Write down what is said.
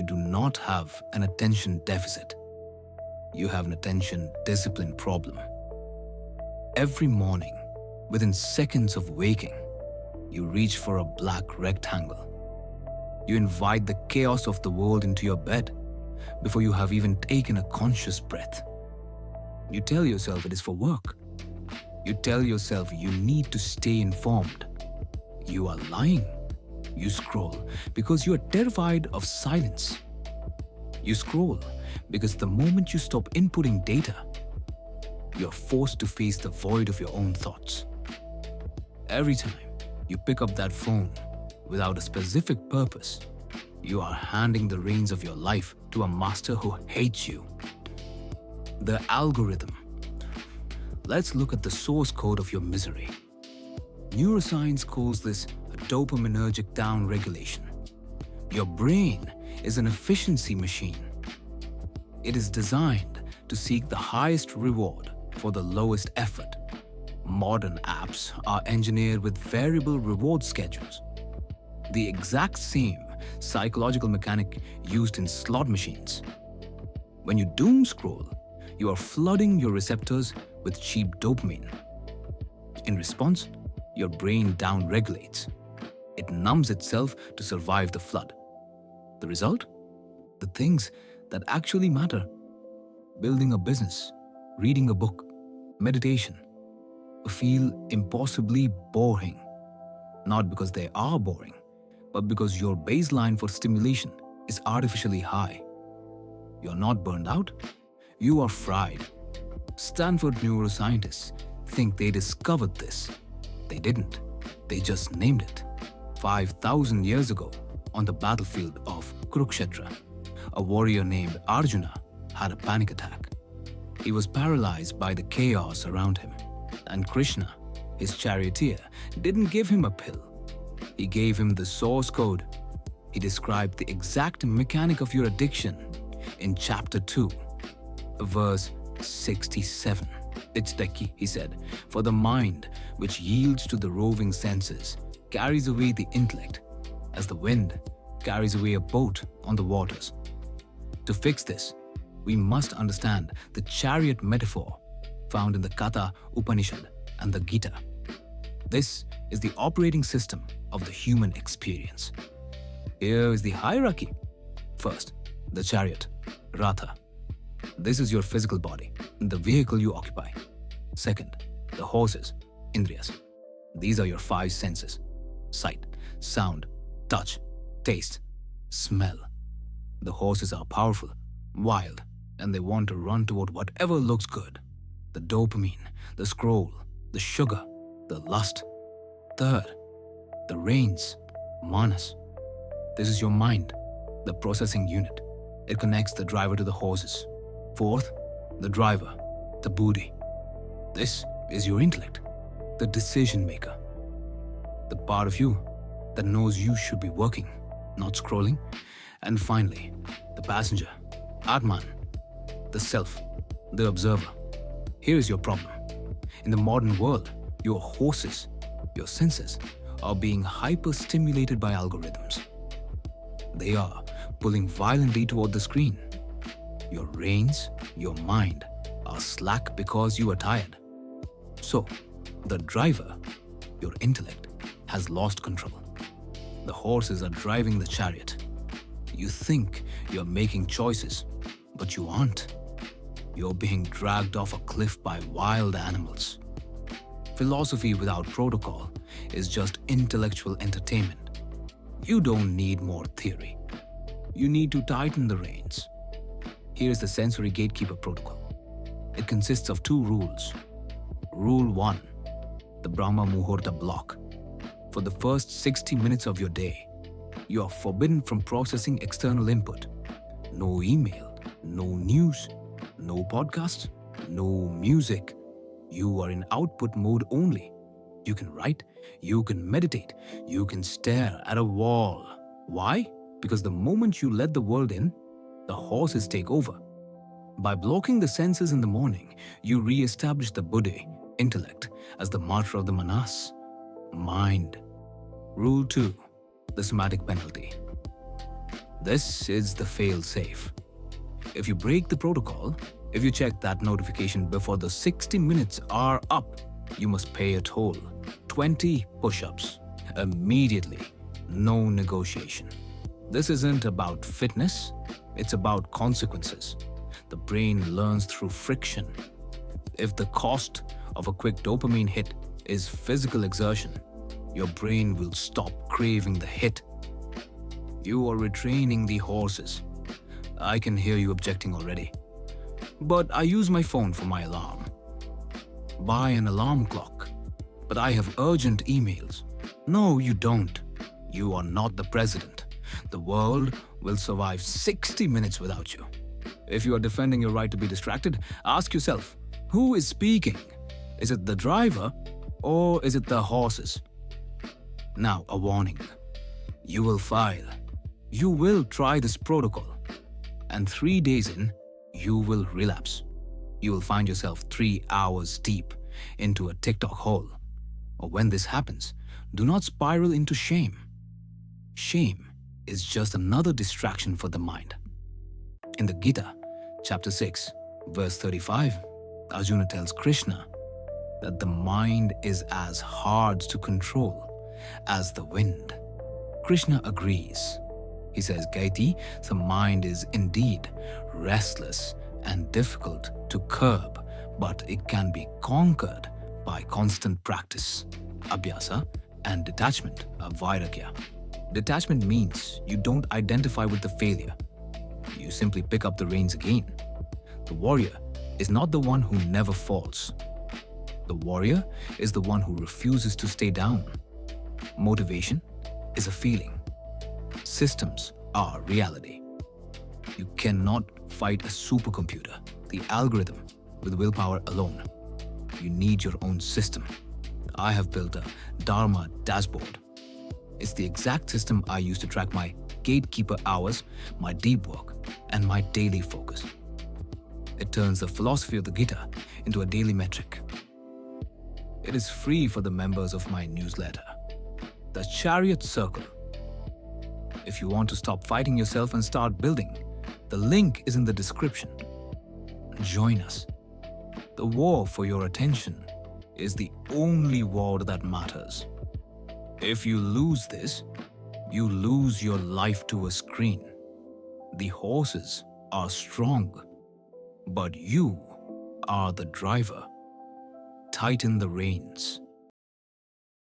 you do not have an attention deficit. You have an attention discipline problem. Every morning, within seconds of waking, you reach for a black rectangle. You invite the chaos of the world into your bed before you have even taken a conscious breath. You tell yourself it is for work. You tell yourself you need to stay informed. You are lying. You scroll because you are terrified of silence. You scroll because the moment you stop inputting data, you are forced to face the void of your own thoughts. Every time you pick up that phone without a specific purpose, you are handing the reins of your life to a master who hates you. The algorithm. Let's look at the source code of your misery. Neuroscience calls this a dopaminergic downregulation. Your brain is an efficiency machine. It is designed to seek the highest reward for the lowest effort. Modern apps are engineered with variable reward schedules. The exact same psychological mechanic used in slot machines. When you doom scroll, you are flooding your receptors with cheap dopamine. In response, your brain downregulates. It numbs itself to survive the flood. The result? The things that actually matter. Building a business, reading a book, meditation, feel impossibly boring. Not because they are boring, but because your baseline for stimulation is artificially high. You're not burned out, you are fried. Stanford neuroscientists think they discovered this. They didn't. They just named it. 5,000 years ago, on the battlefield of Kurukshetra, a warrior named Arjuna had a panic attack. He was paralyzed by the chaos around him, and Krishna, his charioteer, didn't give him a pill. He gave him the source code. He described the exact mechanic of your addiction in chapter 2, verse 67. It's techie, he said, for the mind which yields to the roving senses carries away the intellect as the wind carries away a boat on the waters. To fix this, we must understand the chariot metaphor found in the Katha Upanishad and the Gita. This is the operating system of the human experience. Here is the hierarchy. First, the chariot, Ratha. This is your physical body, the vehicle you occupy. Second, the horses, Indriyas. These are your 5 senses: sight, sound, touch, taste, smell. The horses are powerful, wild, and they want to run toward whatever looks good. The dopamine, the scroll, the sugar, the lust. Third, the reins, manas. This is your mind, the processing unit. It connects the driver to the horses. Fourth, the driver, the Buddhi. This is your intellect, the decision maker. The part of you that knows you should be working, not scrolling. And finally, the passenger, Atman, the self, the observer. Here is your problem. In the modern world, your horses, your senses, are being hyper-stimulated by algorithms. They are pulling violently toward the screen. Your reins, your mind, are slack because you are tired. So, the driver, your intellect, has lost control. The horses are driving the chariot. You think you're making choices, but you aren't. You're being dragged off a cliff by wild animals. Philosophy without protocol is just intellectual entertainment. You don't need more theory. You need to tighten the reins. Here's the sensory gatekeeper protocol. It consists of 2 rules. Rule 1, the Brahma Muhurta block. For the first 60 minutes of your day, you are forbidden from processing external input. No email, no news, no podcasts, no music. You are in output mode only. You can write, you can meditate, you can stare at a wall. Why? Because the moment you let the world in, the horses take over. By blocking the senses in the morning, you re-establish the Buddhi, intellect, as the martyr of the manas, mind. Rule 2, the somatic penalty. This is the fail-safe. If you break the protocol, if you check that notification before the 60 minutes are up, you must pay a toll. 20 push-ups. Immediately. No negotiation. This isn't about fitness, it's about consequences. The brain learns through friction. If the cost of a quick dopamine hit is physical exertion, your brain will stop craving the hit. You are retraining the horses. I can hear you objecting already. But I use my phone for my alarm. Buy an alarm clock. But I have urgent emails. No, you don't. You are not the president. The world will survive 60 minutes without you. If you are defending your right to be distracted, ask yourself, who is speaking? Is it the driver or is it the horses? Now, a warning. You will fail. You will try this protocol. And 3 days in, you will relapse. You will find yourself 3 hours deep into a TikTok hole. Or when this happens, do not spiral into shame. Shame is just another distraction for the mind. In the Gita, chapter 6, verse 35, Arjuna tells Krishna that the mind is as hard to control as the wind. Krishna agrees. He says, Gaiti, the mind is indeed restless and difficult to curb, but it can be conquered by constant practice, abhyasa, and detachment, vairagya. Detachment means you don't identify with the failure. You simply pick up the reins again. The warrior is not the one who never falls. The warrior is the one who refuses to stay down. Motivation is a feeling. Systems are reality. You cannot fight a supercomputer, the algorithm, with willpower alone. You need your own system. I have built a Dharma dashboard. It's the exact system I use to track my gatekeeper hours, my deep work, and my daily focus. It turns the philosophy of the Gita into a daily metric. It is free for the members of my newsletter, the CHARIOT CIRCLE. If you want to stop fighting yourself and start building, the link is in the description. Join us. The war for your attention is the only war that matters. If you lose this, you lose your life to a screen. The horses are strong, but you are the driver. Tighten the reins.